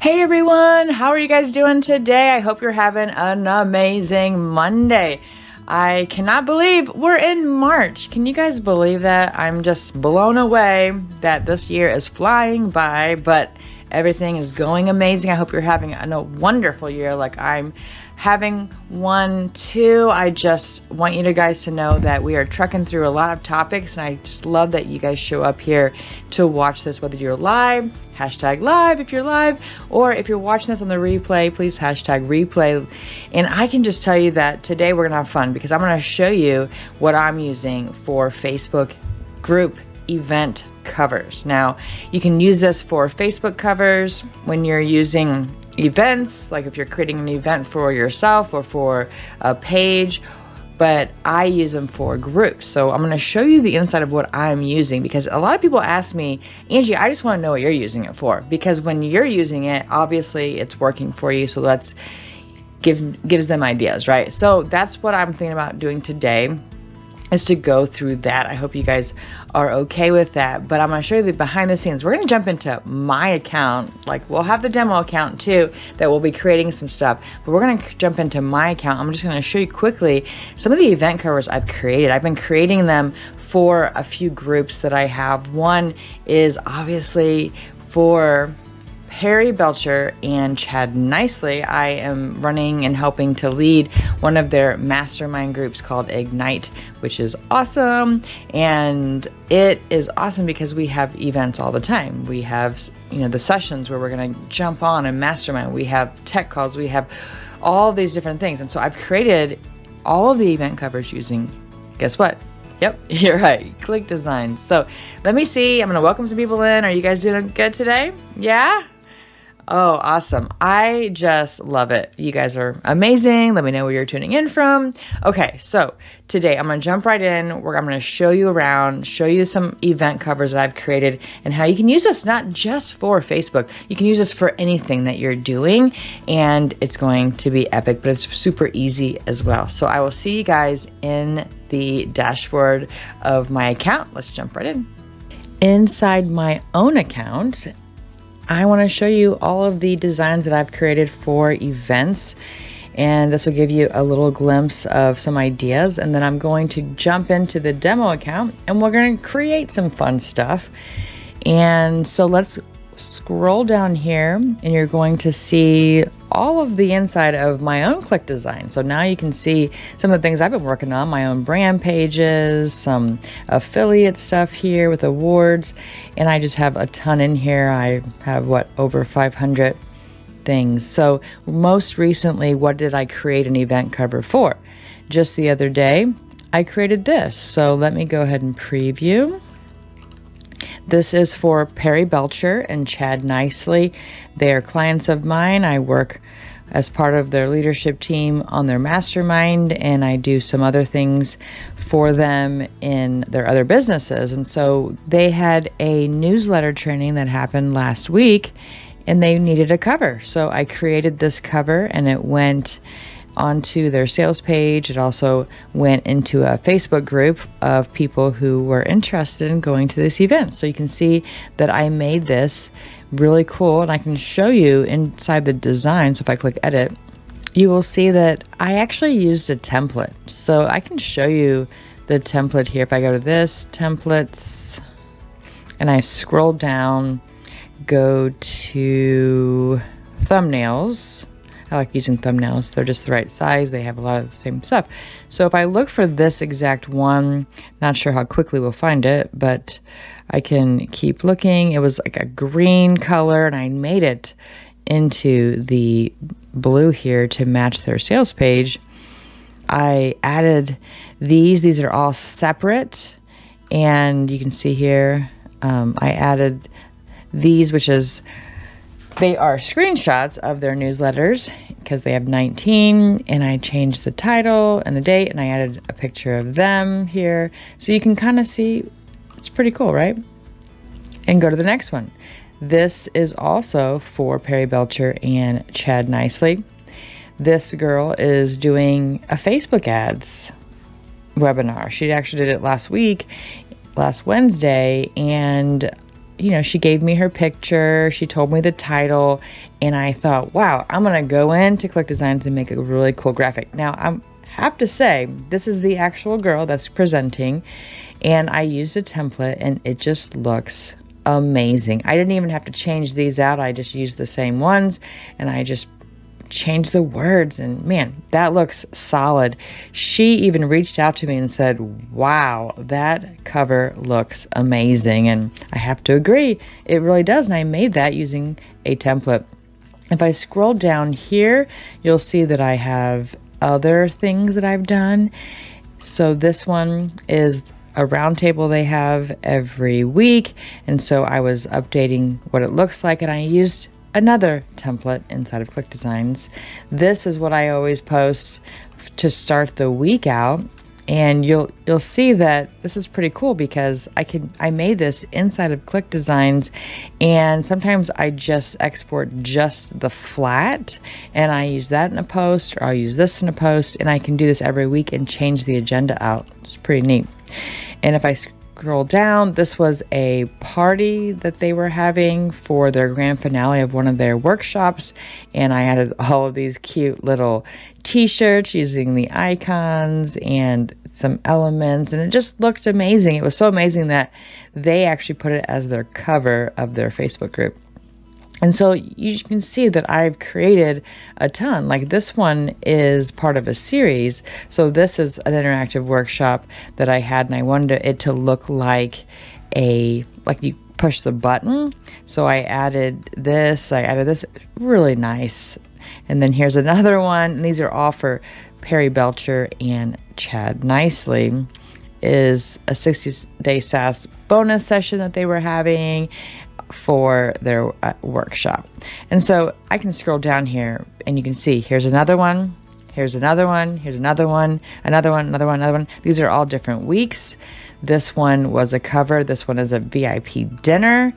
Hey everyone, how are you guys doing today? I hope you're having an amazing Monday. I cannot believe we're in March. Can you guys believe that? I'm just blown away that this year is flying by, but everything is going amazing. I hope you're having a wonderful year like I'm having one too. I just want you guys to know that we are trekking through a lot of topics, and I just love that you guys show up here to watch this, whether you're live, hashtag live if you're live, or if you're watching this on the replay, please hashtag replay. And I can just tell you that today we're gonna have fun because I'm gonna show you what I'm using for Facebook group event covers. Now, you can use this for Facebook covers when you're using events, like if you're creating an event for yourself or for a page, but I use them for groups. So I'm going to show you the inside of what I'm using, because a lot of people ask me, Angie, I just want to know what you're using it for, because when you're using it, obviously it's working for you. So let's gives them ideas, right? So that's what I'm thinking about doing today, is to go through that. I hope you guys are okay with that, but I'm going to show you the behind the scenes. We're going to jump into my account. Like, we'll have the demo account too that we'll be creating some stuff, but we're going to jump into my account. I'm just going to show you quickly some of the event covers I've created. I've been creating them for a few groups that I have. One is obviously for Perry Belcher and Chad Nicely. I am running and helping to lead one of their mastermind groups called Ignite, which is awesome. And it is awesome because we have events all the time. We have, the sessions where we're going to jump on and mastermind. We have tech calls. We have all these different things. And so I've created all of the event covers using, guess what? Yep, you're right, ClickDesigns. So let me see. I'm going to welcome some people in. Are you guys doing good today? Yeah? Oh, awesome. I just love it. You guys are amazing. Let me know where you're tuning in from. Okay, so today I'm going to jump right in. I'm going to show you around, show you some event covers that I've created and how you can use this not just for Facebook. You can use this for anything that you're doing, and it's going to be epic, but it's super easy as well. So I will see you guys in the dashboard of my account. Let's jump right in. Inside my own account, I want to show you all of the designs that I've created for events, and this will give you a little glimpse of some ideas. And then I'm going to jump into the demo account and we're going to create some fun stuff. And so let's scroll down here and you're going to see all of the inside of my own ClickDesign. So now you can see some of the things I've been working on, my own brand pages, some affiliate stuff here with awards, and I just have a ton in here. I have over 500 things. So most recently, what did I create an event cover for? Just the other day, I created this. So let me go ahead and preview. This is for Perry Belcher and Chad Nicely. They are clients of mine. I work as part of their leadership team on their mastermind, and I do some other things for them in their other businesses. And so they had a newsletter training that happened last week, and they needed a cover. So I created this cover, and it went onto their sales page. It also went into a Facebook group of people who were interested in going to this event. So you can see that I made this really cool, and I can show you inside the design. So if I click edit, you will see that I actually used a template. So I can show you the template here. If I go to this, templates, and I scroll down, go to thumbnails. I like using thumbnails. They're just the right size. They have a lot of the same stuff. So if I look for this exact one, not sure how quickly we'll find it, but I can keep looking. It was like a green color, and I made it into the blue here to match their sales page. I added these. These are all separate, and you can see here, I added these, which is they are screenshots of their newsletters because they have 19, and I changed the title and the date, and I added a picture of them here. So you can kind of see, it's pretty cool, right? And go to the next one. This is also for Perry Belcher and Chad Nicely. This girl is doing a Facebook ads webinar. She actually did it last Wednesday, and she gave me her picture, she told me the title, and I thought, wow, I'm going to go into ClickDesigns and make a really cool graphic. Now, I have to say, this is the actual girl that's presenting, and I used a template, and it just looks amazing. I didn't even have to change these out. I just used the same ones, and I just changed the words, and man, that looks solid. She even reached out to me and said, wow, that cover looks amazing. And I have to agree, it really does. And I made that using a template. If I scroll down here, you'll see that I have other things that I've done. So this one is a roundtable they have every week, and so I was updating what it looks like, and I used another template inside of ClickDesigns. This is what I always post to start the week out, and you'll see that this is pretty cool because I made this inside of ClickDesigns, and sometimes I just export just the flat, and I use that in a post, or I'll use this in a post, and I can do this every week and change the agenda out. It's pretty neat. And if I scroll down, this was a party that they were having for their grand finale of one of their workshops, and I added all of these cute little t-shirts using the icons and some elements, and it just looked amazing. It was so amazing that they actually put it as their cover of their Facebook group. And so you can see that I've created a ton. Like this one is part of a series. So this is an interactive workshop that I had, and I wanted it to look like you push the button. So I added this, really nice. And then here's another one. And these are all for Perry Belcher and Chad Nicely. Is a 60-day SaaS bonus session that they were having for their workshop. And so I can scroll down here and you can see here's another one, here's another one, here's another one, another one, another one, another one. These are all different weeks. This one was a cover. This one is a VIP dinner.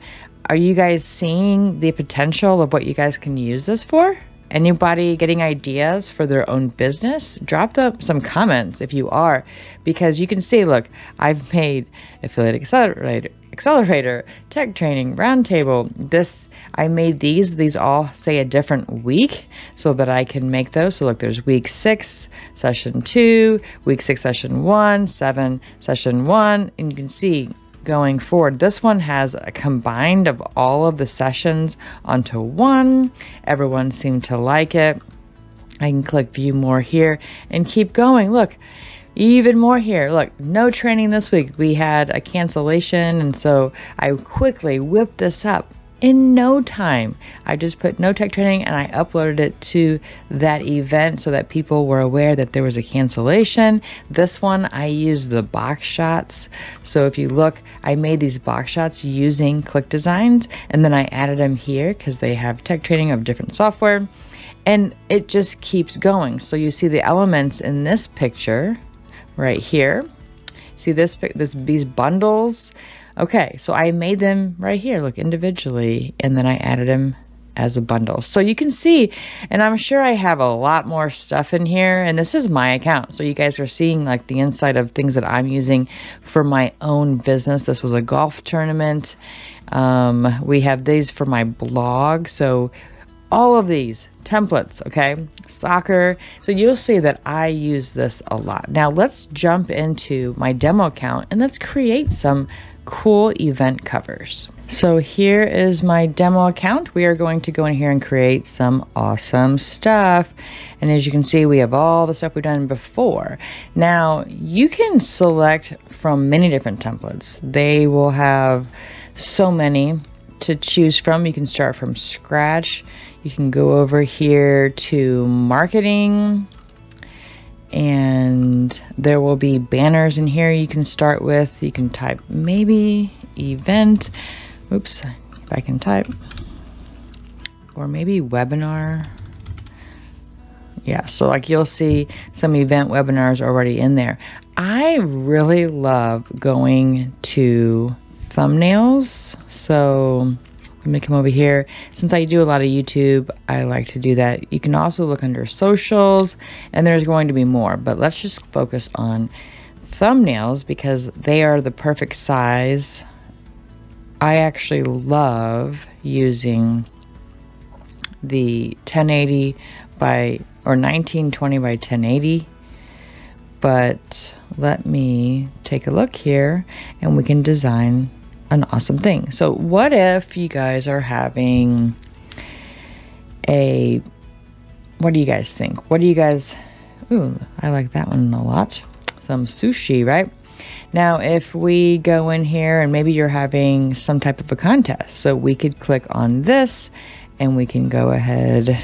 Are you guys seeing the potential of what you guys can use this for? Anybody getting ideas for their own business? Drop some comments if you are, because you can see, look, I've made affiliate accelerator, tech training, roundtable. I made these all say a different week so that I can make those. So look, there's week 6, session 2, week 6, session 1, 7, session 1, and you can see going forward, this one has a combined of all of the sessions onto one. Everyone seemed to like it. I can click view more here and keep going. Look, even more here. Look, no training this week. We had a cancellation, and so I quickly whipped this up in no time. I just put no tech training and I uploaded it to that event so that people were aware that there was a cancellation. This one, I used the box shots. So if you look, I made these box shots using ClickDesigns, and then I added them here because they have tech training of different software, and it just keeps going. So you see the elements in this picture right here. See these bundles? Okay, so I made them right here, look, individually, and then I added them as a bundle. So you can see, and I'm sure I have a lot more stuff in here, and this is my account. So you guys are seeing like the inside of things that I'm using for my own business. This was a golf tournament. We have these for my blog. So all of these templates, okay, soccer. So you'll see that I use this a lot. Now let's jump into my demo account and let's create some cool event covers. So here is my demo account. We are going to go in here and create some awesome stuff. And as you can see, we have all the stuff we've done before. Now you can select from many different templates. They will have so many to choose from. You can start from scratch. You can go over here to marketing, and there will be banners in here you can start with. You can type maybe event, oops, if I can type, or maybe webinar. Yeah, so like you'll see some event webinars already in there. I really love going to thumbnails. So let me come over here. Since I do a lot of YouTube, I like to do that. You can also look under socials, and there's going to be more, but let's just focus on thumbnails because they are the perfect size I actually love using the 1080 by, or 1920 by 1080. But let me take a look here and we can design an awesome thing. So what if you guys are having what do you guys think? What do you guys, ooh, I like that one a lot. Some sushi, right? Now, if we go in here and maybe you're having some type of a contest, so we could click on this and we can go ahead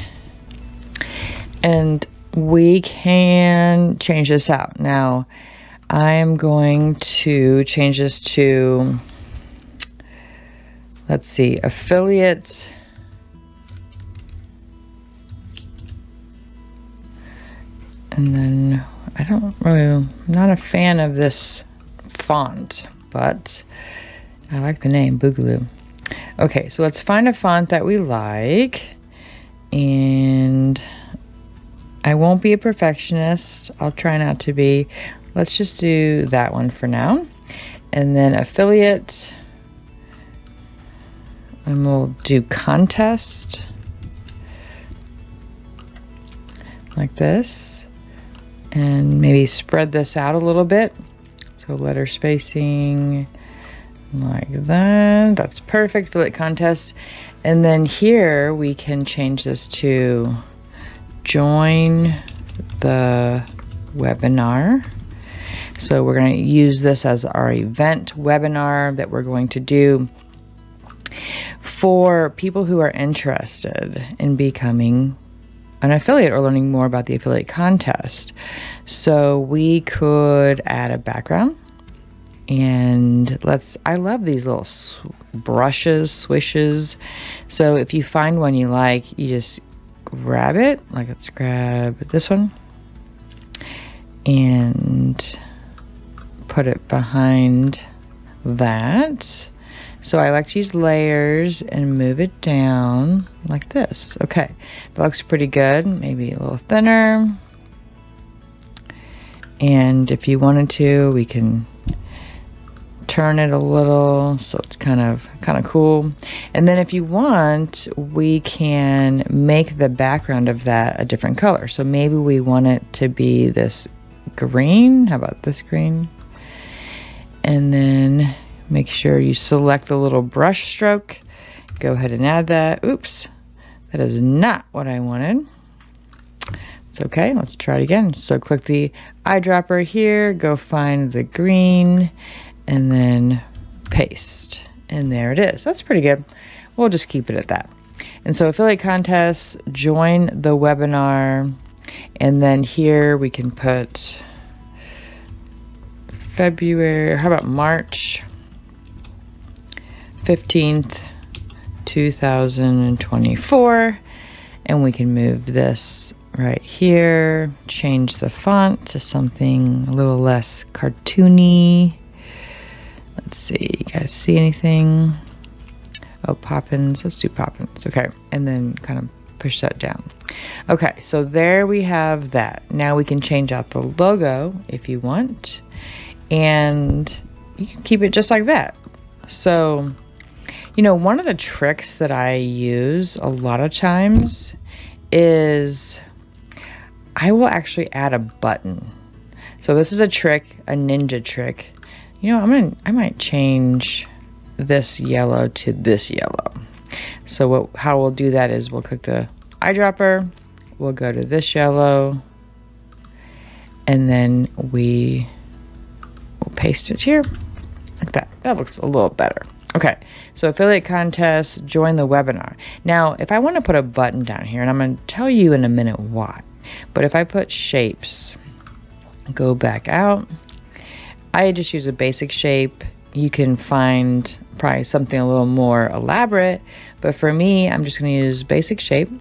and we can change this out. Now, I'm going to change this to, let's see, affiliate. And then I'm not a fan of this font, but I like the name, Boogaloo. Okay, so let's find a font that we like. And I won't be a perfectionist. I'll try not to be. Let's just do that one for now. And then affiliate. And we'll do contest. Like this. And maybe spread this out a little bit. So letter spacing like that. That's perfect. Affiliate contest. And then here we can change this to join the webinar. So we're going to use this as our event webinar that we're going to do for people who are interested in becoming an affiliate or learning more about the affiliate contest. So we could add a background, and I love these little brushes, swishes. So if you find one you like, you just grab it. Like, let's grab this one and put it behind that. So I like to use layers and move it down like this. Okay, that looks pretty good. Maybe a little thinner. And if you wanted to, we can turn it a little so it's kind of cool. And then if you want, we can make the background of that a different color. So maybe we want it to be this green. How about this green? And then make sure you select the little brush stroke. Go ahead and add that. Oops, that is not what I wanted. It's okay, let's try it again. So click the eyedropper here, go find the green, and then paste. And there it is. That's pretty good. We'll just keep it at that. And so affiliate contests, join the webinar, and then here we can put February, how about March 15th, 2024, and we can move this right here, change the font to something a little less cartoony. Let's see, you guys see anything? Oh, Poppins, let's do Poppins. Okay, and then kind of push that down. Okay, so there we have that. Now we can change out the logo if you want, and you can keep it just like that. So, you know, one of the tricks that I use a lot of times is I will actually add a button. So this is a trick, a ninja trick. You know, I might change this yellow to this yellow. So how we'll do that is we'll click the eyedropper, we'll go to this yellow, and then we will paste it here like that. That looks a little better. Okay, so affiliate contest, join the webinar. Now, if I want to put a button down here, and I'm going to tell you in a minute why, but if I put shapes, go back out, I just use a basic shape. You can find probably something a little more elaborate, but for me, I'm just going to use basic shape,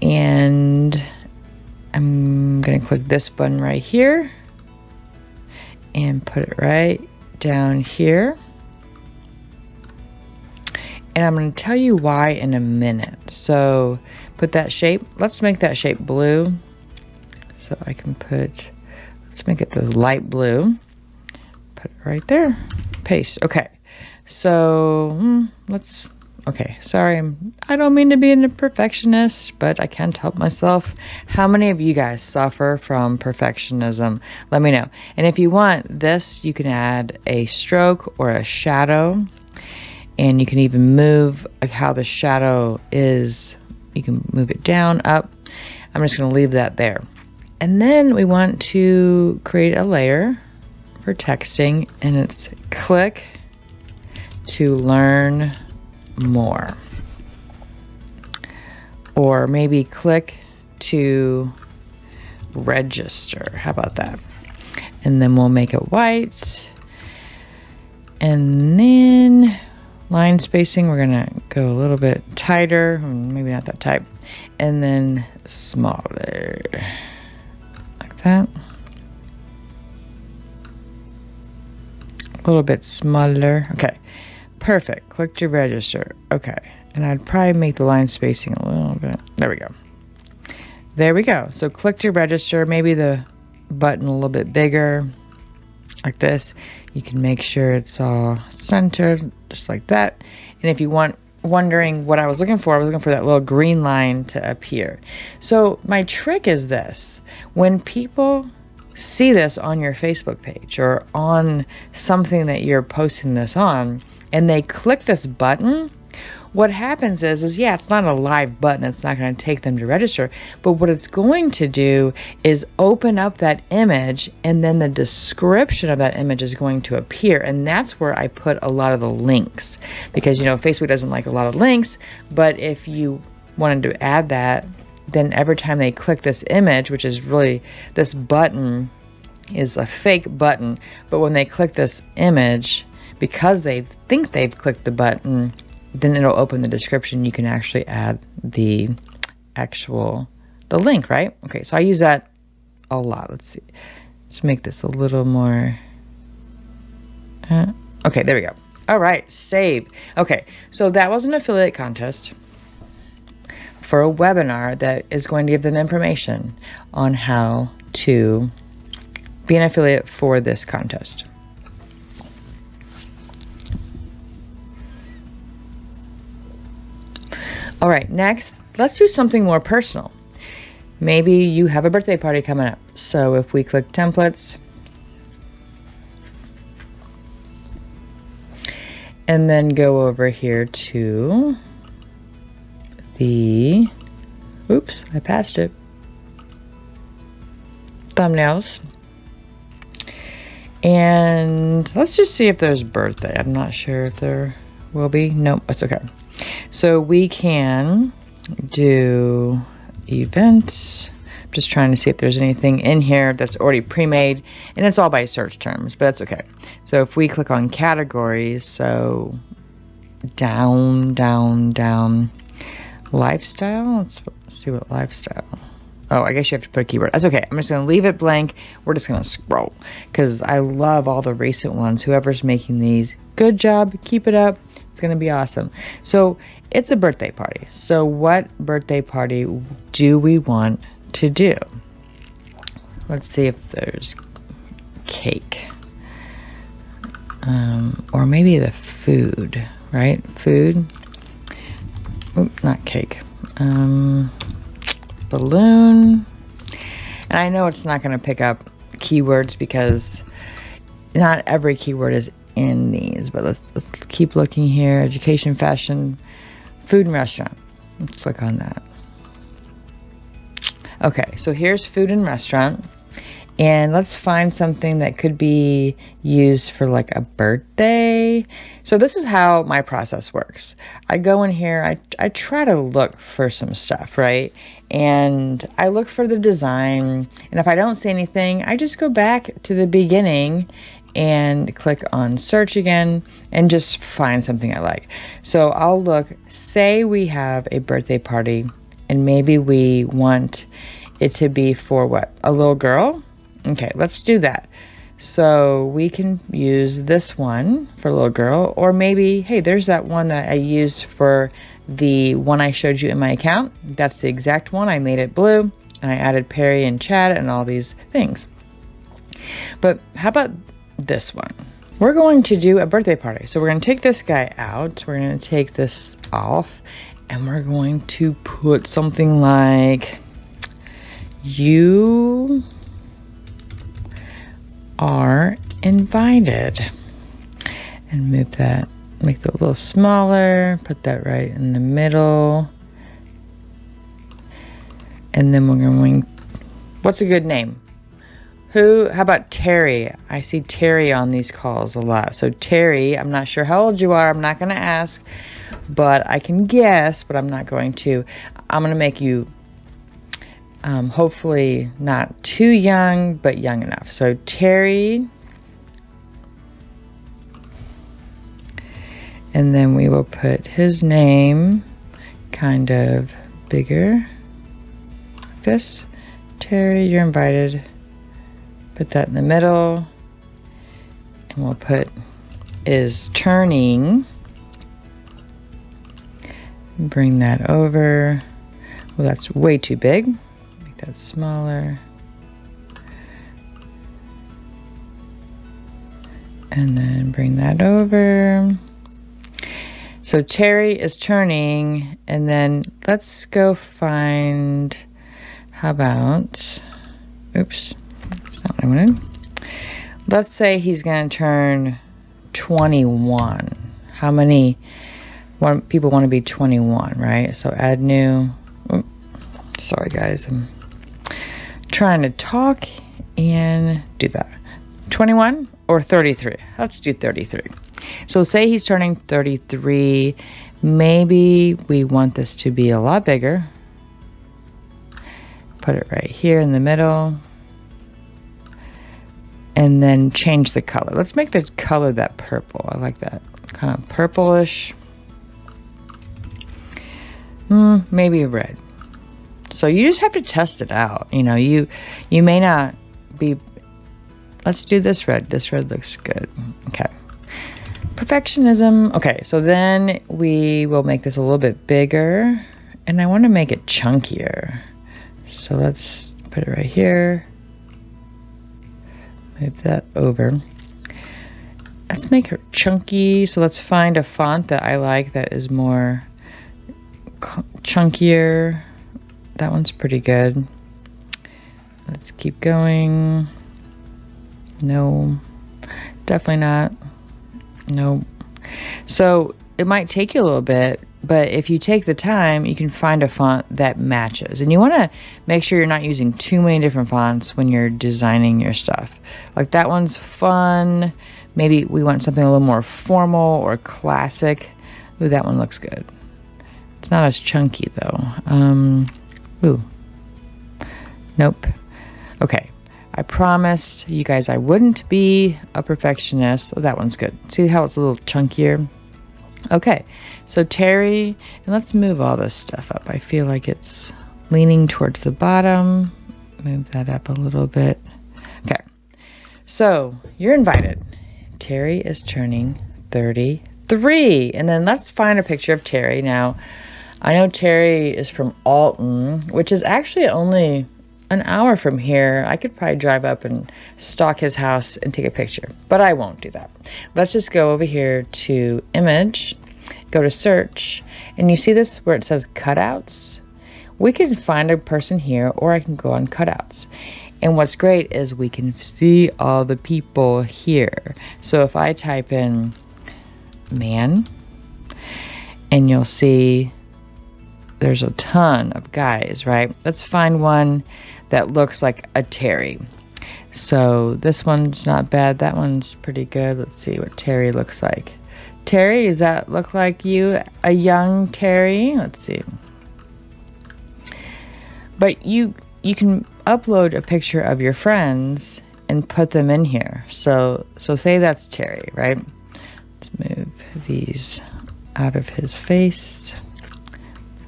and I'm going to click this button right here and put it right down here. And I'm going to tell you why in a minute. So put that shape. Let's make that shape blue. So I can let's make it the light blue. Put it right there. Paste. Okay. So okay, sorry, I don't mean to be a perfectionist, but I can't help myself. How many of you guys suffer from perfectionism? Let me know. And if you want this, you can add a stroke or a shadow, and you can even move how the shadow is. You can move it down, up. I'm just going to leave that there. And then we want to create a layer for texting, and it's click to learn more. Or maybe click to register. How about that? And then we'll make it white. And then line spacing, we're gonna go a little bit tighter, maybe not that tight. And then smaller, like that. A little bit smaller. Okay, perfect. Click to register. Okay, and I'd probably make the line spacing a little bit. There we go. There we go. So click to register, maybe the button a little bit bigger, like this. You can make sure it's all centered, just like that. And if you wondering what I was looking for that little green line to appear. So my trick is this: when people see this on your Facebook page or on something that you're posting this on, and they click this button, what happens is yeah, it's not a live button. It's not going to take them to register. But what it's going to do is open up that image, and then the description of that image is going to appear. And that's where I put a lot of the links, because, you know, Facebook doesn't like a lot of links. But if you wanted to add that, then every time they click this image, which is really, this button is a fake button, but when they click this image, because they think they've clicked the button, then it'll open the description. You can actually add the link, right? Okay, so I use that a lot. Let's see. Let's make this a little more. Okay, there we go. All right, save. Okay, so that was an affiliate contest for a webinar that is going to give them information on how to be an affiliate for this contest. All right, next, let's do something more personal. Maybe you have a birthday party coming up. So if we click templates, and then go over here to the, oops, I passed it, thumbnails. And let's just see if there's birthday. I'm not sure if there will be. Nope, that's okay. So we can do events. I'm just trying to see if there's anything in here that's already pre-made, and it's all by search terms, but that's okay. So if we click on categories, so down, lifestyle, let's see what lifestyle. Oh, I guess you have to put a keyword. That's okay. I'm just going to leave it blank. We're just going to scroll because I love all the recent ones. Whoever's making these, good job. Keep it up. It's going to be awesome. So it's a birthday party. So what birthday party do we want to do? Let's see if there's cake. Or maybe the food, right? Food. Oop, not cake. Balloon. And I know it's not going to pick up keywords because not every keyword is in these, but let's keep looking here. Education, fashion, food and restaurant. Let's click on that. Okay, so here's food and restaurant. And let's find something that could be used for like a birthday. So this is how my process works. I go in here, I try to look for some stuff, right? And I look for the design. And if I don't see anything, I just go back to the beginning and click on search again and just find something I like. So I'll look, say we have a birthday party and maybe we want it to be for what? A little girl? Okay, let's do that. So we can use this one for a little girl, or maybe, hey, there's that one that I used for the one I showed you in my account. That's the exact one. I made it blue and I added Perry and Chad and all these things. But how about this one? we're going to do a birthday party. So we're going to take this guy out. We're going to take this off. And we're going to put something like, you are invited. And move that, make that a little smaller. Put that right in the middle. And then we're going, what's a good name? How about Terry? I see Terry on these calls a lot. So Terry, I'm not sure how old you are. I'm not going to ask, but I can guess, but I'm not going to. I'm going to make you hopefully not too young, but young enough. So Terry. And then we will put his name kind of bigger. Like this. Terry, you're invited. Put that in the middle, and we'll put is turning. Bring that over. Well, that's way too big. Make that smaller. And then bring that over. So Terry is turning, and then let's go find, how about, oops. That's not what I wanted. Let's say he's going to turn 21. How many people want to be 21, right? So add new. Oh, sorry, guys. I'm trying to talk and do that. 21 or 33? Let's do 33. So say he's turning 33. Maybe we want this to be a lot bigger. Put it right here in the middle. And then change the color. Let's make the color that purple. I like that. Kind of purplish. Maybe red. So you just have to test it out. You know, you may not be... Let's do this red. This red looks good. Okay. Perfectionism. Okay, so then we will make this a little bit bigger. And I want to make it chunkier. So let's put it right here. Move that over. Let's make her chunky. So let's find a font that I like that is more chunkier. That one's pretty good. Let's keep going. No, definitely not. No. So it might take you a little bit, but if you take the time, you can find a font that matches. And you want to make sure you're not using too many different fonts when you're designing your stuff. Like that one's fun. Maybe we want something a little more formal or classic. Ooh, that one looks good. It's not as chunky though. Ooh. Nope. Okay. I promised you guys I wouldn't be a perfectionist. Oh, that one's good. See how it's a little chunkier? Okay, so Terry, and let's move all this stuff up. I feel like it's leaning towards the bottom. Move that up a little bit. Okay, so you're invited. Terry is turning 33. And then let's find a picture of Terry. Now, I know Terry is from Alton, which is actually only an hour from here. I could probably drive up and stalk his house and take a picture, but I won't do that. Let's just go over here to image, go to search, and you see this where it says cutouts? We can find a person here, or I can go on cutouts. And what's great is we can see all the people here. So if I type in man, and you'll see there's a ton of guys, right? Let's find one that looks like a Terry. So this one's not bad. That one's pretty good. Let's see what Terry looks like. Terry, does that look like you? A young Terry? Let's see. But you can upload a picture of your friends and put them in here. So say that's Terry, right? Let's move these out of his face.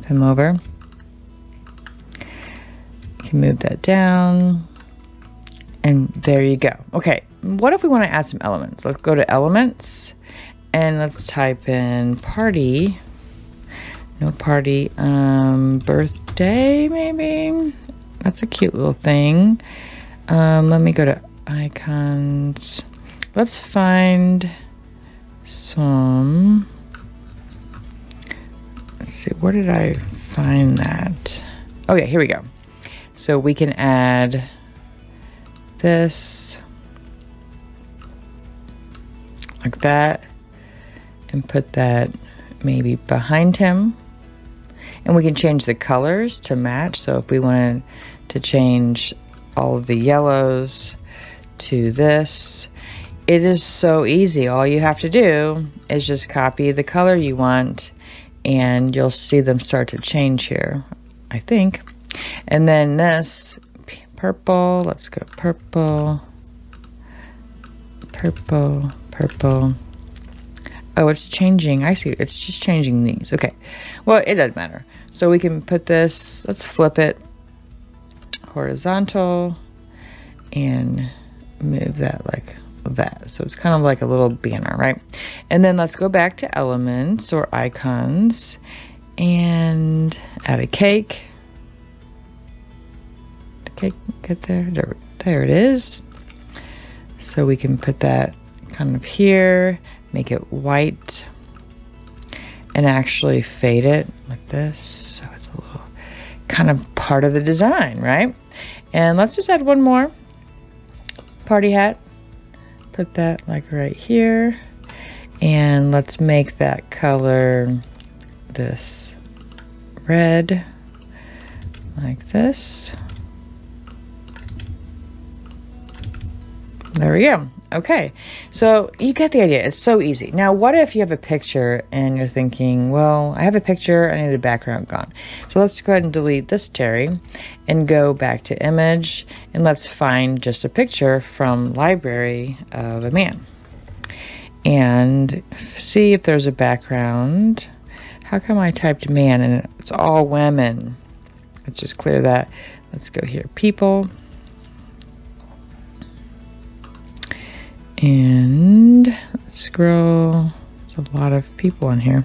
Him over. You can move that down. And there you go. Okay, what if we want to add some elements? Let's go to elements and let's type in party. No party. Birthday, maybe? That's a cute little thing. Let me go to icons. let's find some, let's see, where did I find that? Oh yeah, here we go. So we can add this like that and put that maybe behind him. And we can change the colors to match. So if we wanted to change all of the yellows to this, it is so easy. All you have to do is just copy the color you want and you'll see them start to change here, I think. And then this purple, let's go purple, purple, purple. Oh, it's changing. I see. It's just changing these. Okay. Well, it doesn't matter. So we can put this, let's flip it horizontal and move that like that. So it's kind of like a little banner, right? And then let's go back to elements or icons and add a cake. The cake, get there. There it is. So we can put that kind of here, make it white, and actually fade it like this. So it's a little kind of part of the design, right? And let's just add one more party hat. Put that like right here. And let's make that color this red like this. There we go. Okay, so you get the idea. It's so easy. Now, what if you have a picture and you're thinking, well, I have a picture, I need a background gone. So let's go ahead and delete this Terry and go back to image and let's find just a picture from library of a man. And see if there's a background. How come I typed man and it's all women? Let's just clear that. Let's go here, people. And let's scroll. There's a lot of people in here.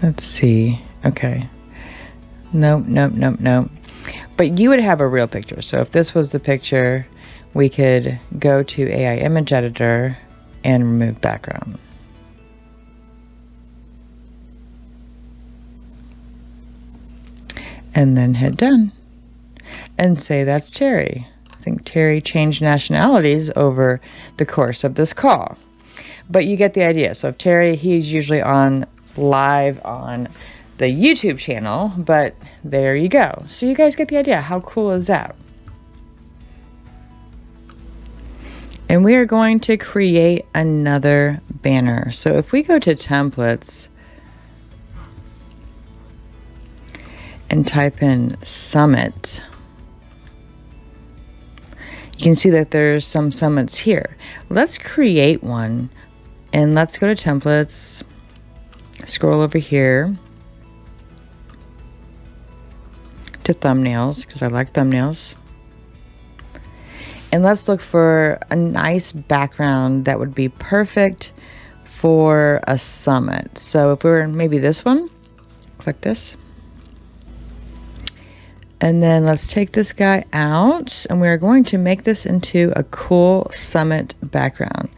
Let's see. Okay. Nope, nope, nope, nope. But you would have a real picture. So if this was the picture, we could go to AI image editor and remove background. And then hit done and say that's Terry. I think Terry changed nationalities over the course of this call, but you get the idea. So if Terry, he's usually on live on the YouTube channel, but there you go. So you guys get the idea. How cool is that? And we are going to create another banner. So if we go to templates and type in summit, you can see that there's some summits here. Let's create one and let's go to templates, scroll over here to thumbnails because I like thumbnails. And let's look for a nice background that would be perfect for a summit. So if we were in maybe this one, click this. And then let's take this guy out and we're going to make this into a cool summit background.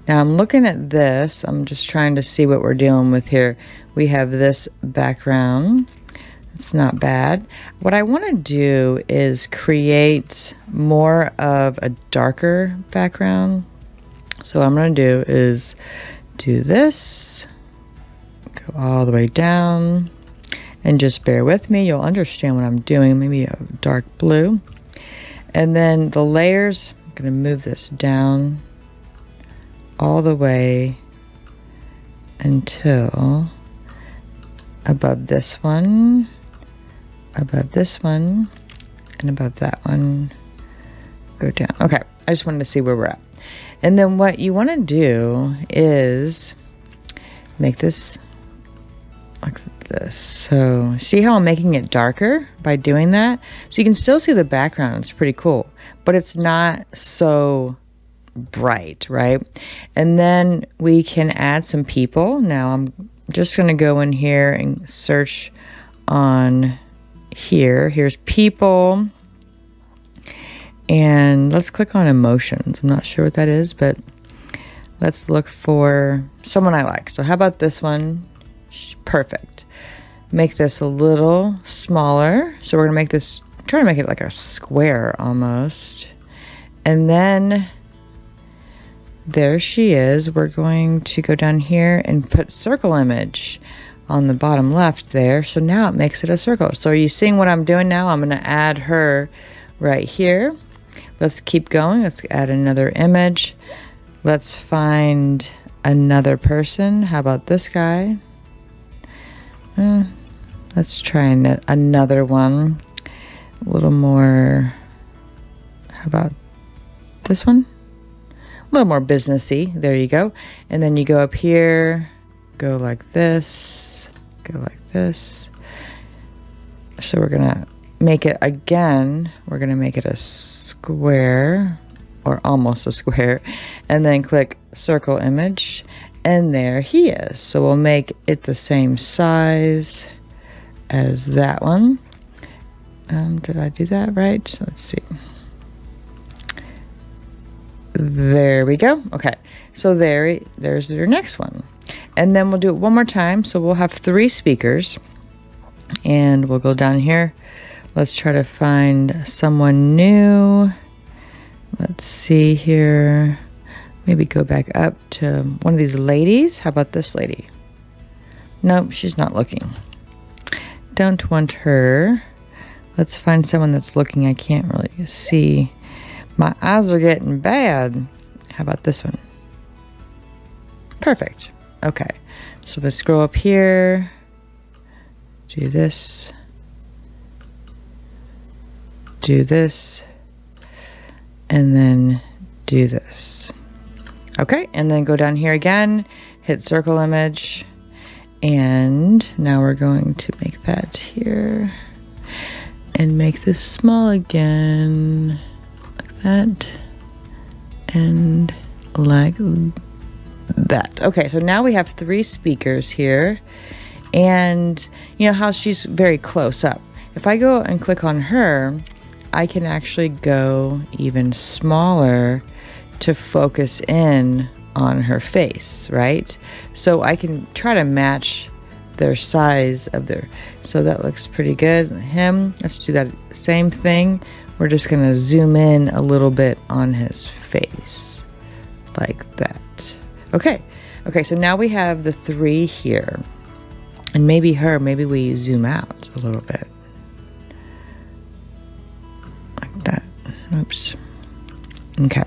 Now I'm looking at this. I'm just trying to see what we're dealing with here. We have this background. It's not bad. What I want to do is create more of a darker background. So what I'm going to do is do this, go all the way down. And just bear with me, you'll understand what I'm doing. Maybe a dark blue. And then the layers, I'm going to move this down all the way until above this one, above this one, and above that one. Go down. Okay, I just wanted to see where we're at. And then what you want to do is make this like this. So see how I'm making it darker by doing that? So you can still see the background. It's pretty cool, but it's not so bright, right? And then we can add some people. Now I'm just going to go in here and search on here. Here's people. And let's click on emotions. I'm not sure what that is, but let's look for someone I like. So how about this one? Perfect. Make this a little smaller. So we're going to make this, try to make it like a square almost. And then there she is. We're going to go down here and put circle image on the bottom left there. So now it makes it a circle. So are you seeing what I'm doing now? I'm going to add her right here. Let's keep going. Let's add another image. Let's find another person. How about this guy? Let's try another one. A little more. How about this one? A little more businessy. There you go. And then you go up here, go like this, go like this. So we're going to make it again. We're going to make it a square, or almost a square, and then click circle image, and there he is. So we'll make it the same size as that one. Did I do that right? So let's see. There we go. Okay, so there's your next one, and then we'll do it one more time. So we'll have 3 speakers, and we'll go down here. Let's try to find someone new. Let's see here. Maybe go back up to one of these ladies. How about this lady? Nope, she's not looking. Don't want her. Let's find someone that's looking. I can't really see. My eyes are getting bad. How about this one? Perfect. Okay. So let's scroll up here. Do this. Do this. And then do this. Okay. And then go down here again. Hit circle image. And now we're going to make that here. And make this small again. That and like that. Okay, so now we have 3 speakers here, and you know how she's very close up. If I go and click on her, I can actually go even smaller to focus in on her face, right? So I can try to match their size of their, so that looks pretty good. Him, let's do that same thing. We're just going to zoom in a little bit on his face, like that. Okay. Okay, so now we have the 3 here. And maybe her, maybe we zoom out a little bit. Like that. Oops. Okay.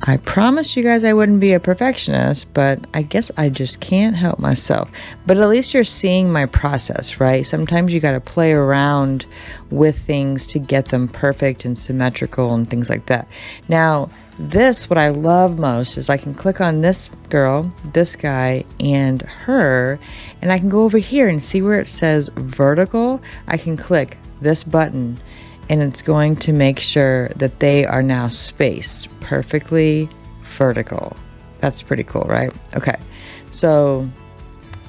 I promised you guys I wouldn't be a perfectionist, but I guess I just can't help myself. But at least you're seeing my process, right? Sometimes you got to play around with things to get them perfect and symmetrical and things like that. Now, this, what I love most is I can click on this girl, this guy, and her, and I can go over here and see where it says vertical. I can click this button, and it's going to make sure that they are now spaced perfectly vertical. That's pretty cool, right? Okay, so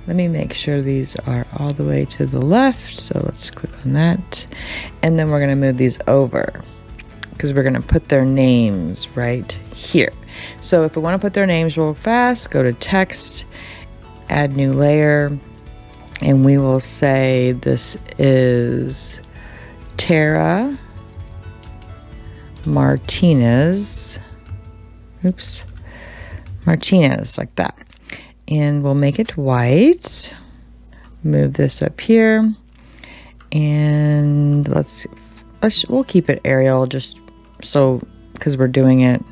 let me make sure these are all the way to the left. So let's click on that, and then we're going to move these over because we're going to put their names right here. So if we want to put their names real fast, go to text, add new layer, and we will say this is Tara Martinez. Oops. Martinez, like that. And we'll make it white. Move this up here. And we'll keep it Arial just so, because we're doing it.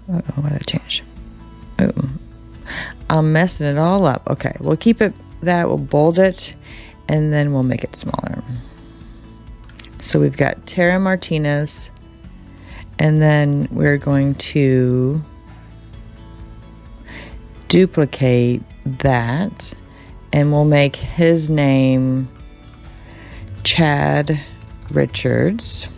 Oh, why did that change? Oh, I'm messing it all up. Okay, we'll keep it that. We'll bold it, and then we'll make it smaller. So we've got Tara Martinez, and then we're going to duplicate that, and we'll make his name Chad Richards.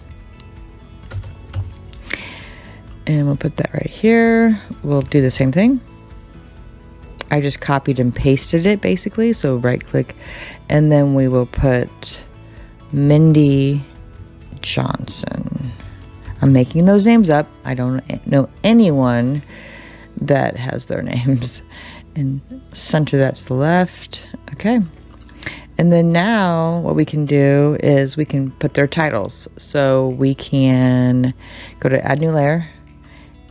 And we'll put that right here. We'll do the same thing. I just copied and pasted it basically. So right click, and then we will put Mindy Johnson. I'm making those names up. I don't know anyone that has their names. And center that to the left. Okay. And then now what we can do is we can put their titles. So we can go to add new layer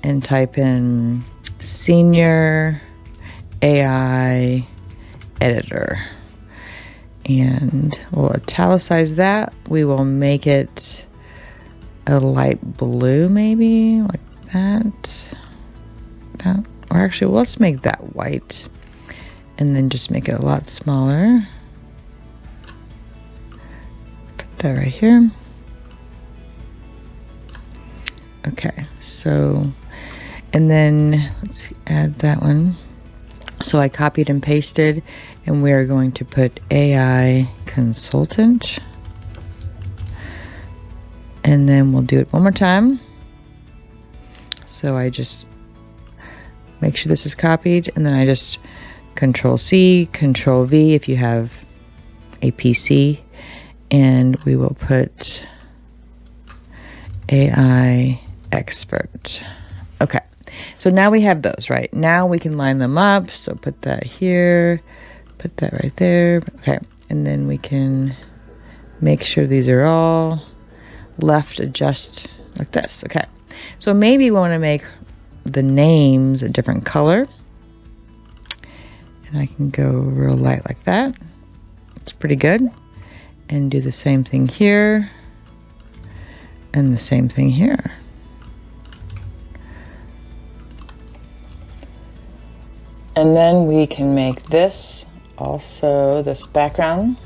and type in senior AI editor. And we'll italicize that. We will make it a light blue, maybe like that. Or actually, well, let's make that white and then just make it a lot smaller. Put that right here. Okay, so, and then let's add that one. So I copied and pasted, and we are going to put AI consultant. And then we'll do it one more time. So I just make sure this is copied, and then I just Control C, Control V if you have a PC, and we will put AI expert. Okay, so now we have those, right? Now we can line them up. So put that here, put that right there. Okay, and then we can make sure these are all left adjust like this. Okay, so maybe we want to make the names a different color, and I can go real light like that. It's pretty good. And do the same thing here and the same thing here. And then we can make this also, this background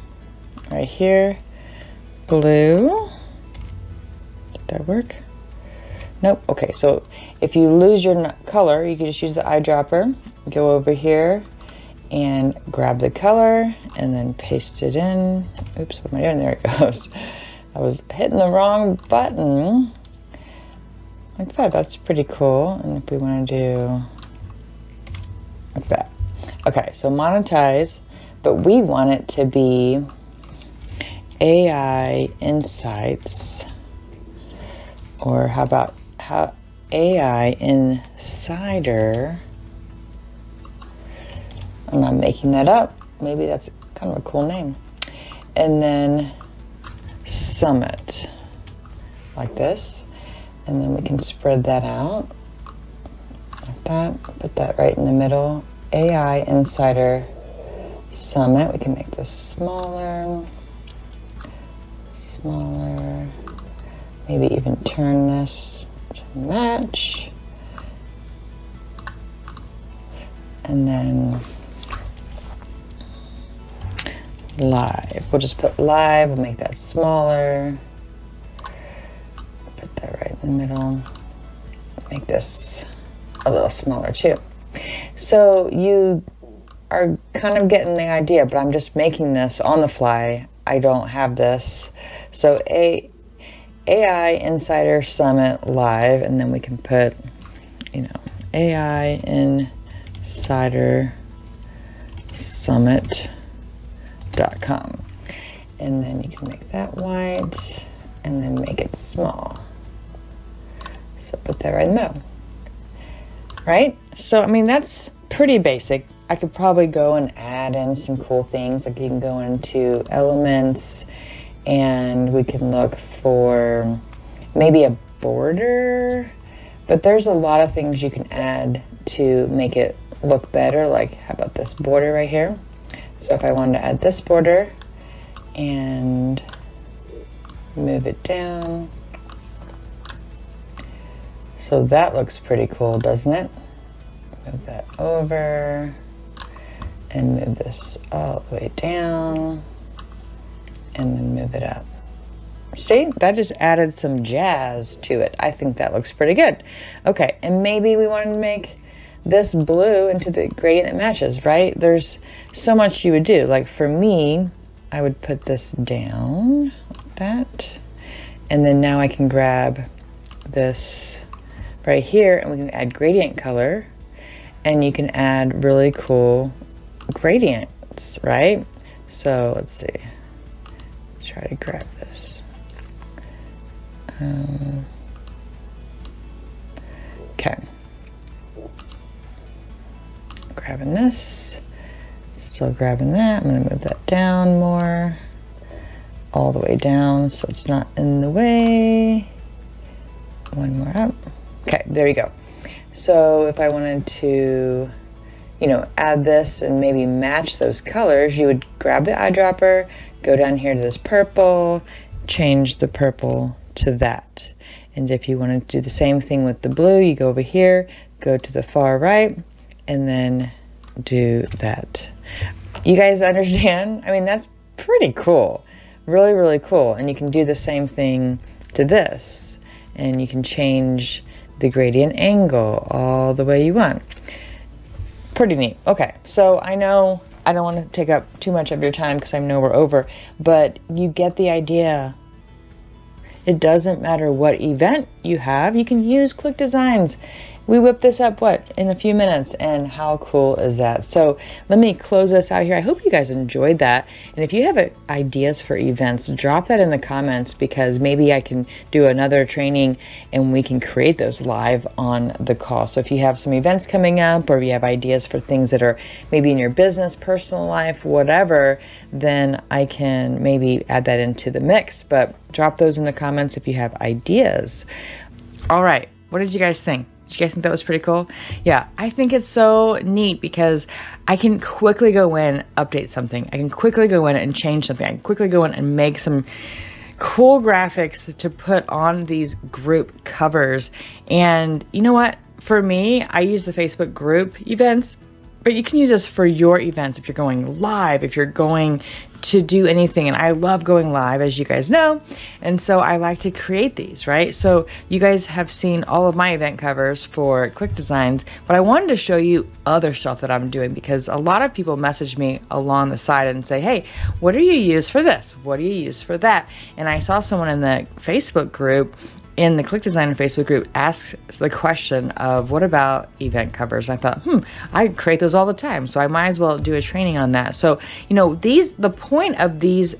right here, blue. Did that work? Nope. Okay, so if you lose your color, you can just use the eyedropper, go over here and grab the color and then paste it in. Oops, what am I doing? There it goes. I was hitting the wrong button. Like that, that's pretty cool. And if we want to do like that. Okay, so monetize, but we want it to be AI Insights, or how about AI Insider. And I'm making that up. Maybe that's kind of a cool name. And then Summit, like this. And then we can spread that out like that. Put that right in the middle. AI Insider Summit. We can make this smaller. Smaller. Maybe even turn this to match. And then live. We'll just put live. We'll make that smaller. Put that right in the middle. Make this a little smaller too. So you are kind of getting the idea, but I'm just making this on the fly. I don't have this. So AI Insider Summit Live, and then we can put, AI Insider Summit.com. And then you can make that white and then make it small. So put that right in the middle. Right? So, I mean, that's pretty basic. I could probably go and add in some cool things. Like you can go into elements and we can look for maybe a border. But there's a lot of things you can add to make it look better. Like, how about this border right here? So if I wanted to add this border and move it down. So that looks pretty cool, doesn't it? Move that over and move this all the way down and then move it up. See, that just added some jazz to it. I think that looks pretty good. Okay, and maybe we want to make this blue into the gradient that matches, right? There's so much you would do. Like for me, I would put this down like that. And then now I can grab this right here and we can add gradient color. and you can add really cool gradients, right? So let's see. Let's try to grab this. Okay. Grabbing this. Still grabbing that. I'm going to move that down more. All the way down so it's not in the way. One more up. Okay, there you go. So if I wanted to, add this and maybe match those colors, you would grab the eyedropper, go down here to this purple, change the purple to that. And if you wanted to do the same thing with the blue, you go over here, go to the far right, and then do that. You guys understand? I mean, that's pretty cool. Really, really cool. And you can do the same thing to this. And you can change the gradient angle all the way you want. Pretty neat. Okay, so I know I don't want to take up too much of your time because I know we're over, but you get the idea. It doesn't matter what event you have, you can use ClickDesigns. We whip this up, in a few minutes, and how cool is that? So let me close this out here. I hope you guys enjoyed that. And if you have ideas for events, drop that in the comments, because maybe I can do another training and we can create those live on the call. So if you have some events coming up, or if you have ideas for things that are maybe in your business, personal life, whatever, then I can maybe add that into the mix. But drop those in the comments if you have ideas. All right, what did you guys think? Did you guys think that was pretty cool? Yeah, I think it's so neat because I can quickly go in, update something. I can quickly go in and change something. I can quickly go in and make some cool graphics to put on these group covers. And you know what? For me, I use the Facebook group events, but you can use this for your events if you're going live, if you're going to do anything. And I love going live, as you guys know. And so I like to create these, right? So you guys have seen all of my event covers for ClickDesigns, but I wanted to show you other stuff that I'm doing, because a lot of people message me along the side and say, hey, what do you use for this? What do you use for that? And I saw someone in the Facebook group, in the ClickDesigns Facebook group, asks the question of, what about event covers? And I thought, I create those all the time, so I might as well do a training on that. So, the point of these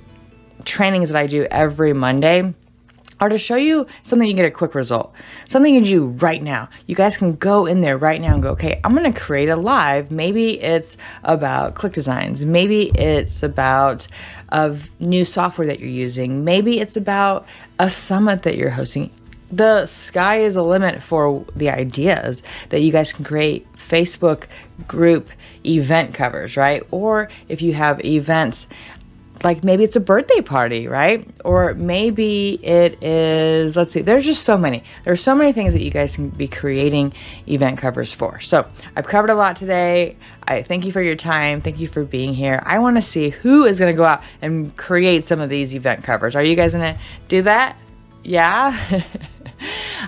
trainings that I do every Monday are to show you something you get a quick result, something you do right now. You guys can go in there right now and go, okay, I'm going to create a live. Maybe it's about ClickDesigns. Maybe it's about a new software that you're using. Maybe it's about a summit that you're hosting. The sky is the limit for the ideas that you guys can create Facebook group event covers, right? Or if you have events, like maybe it's a birthday party, right? Or maybe it is, let's see, there's just so many. There's so many things that you guys can be creating event covers for. So I've covered a lot today. I thank you for your time. Thank you for being here. I want to see who is going to go out and create some of these event covers. Are you guys going to do that? Yeah?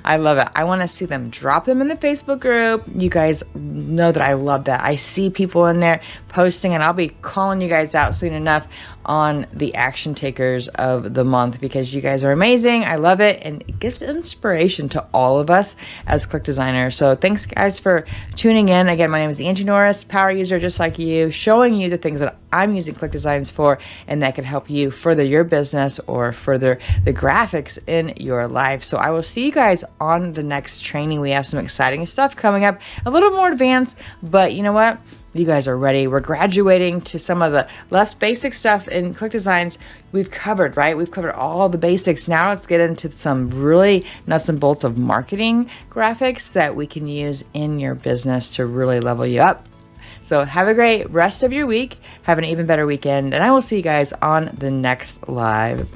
I love it. I want to see them. Drop them in the Facebook group. You guys know that I love that. I see people in there posting, and I'll be calling you guys out soon enough on the action takers of the month, because you guys are amazing. I love it, and it gives inspiration to all of us as Click Designers. So thanks guys for tuning in. Again, my name is Angie Norris, power user just like you, showing you the things that I'm using ClickDesigns for, and that can help you further your business or further the graphics in your life. So I will see you guys on the next training. We have some exciting stuff coming up, a little more advanced, but you know what? You guys are ready. We're graduating to some of the less basic stuff in ClickDesigns. We've covered, right? We've covered all the basics. Now let's get into some really nuts and bolts of marketing graphics that we can use in your business to really level you up. So have a great rest of your week. Have an even better weekend. And I will see you guys on the next live. Bye.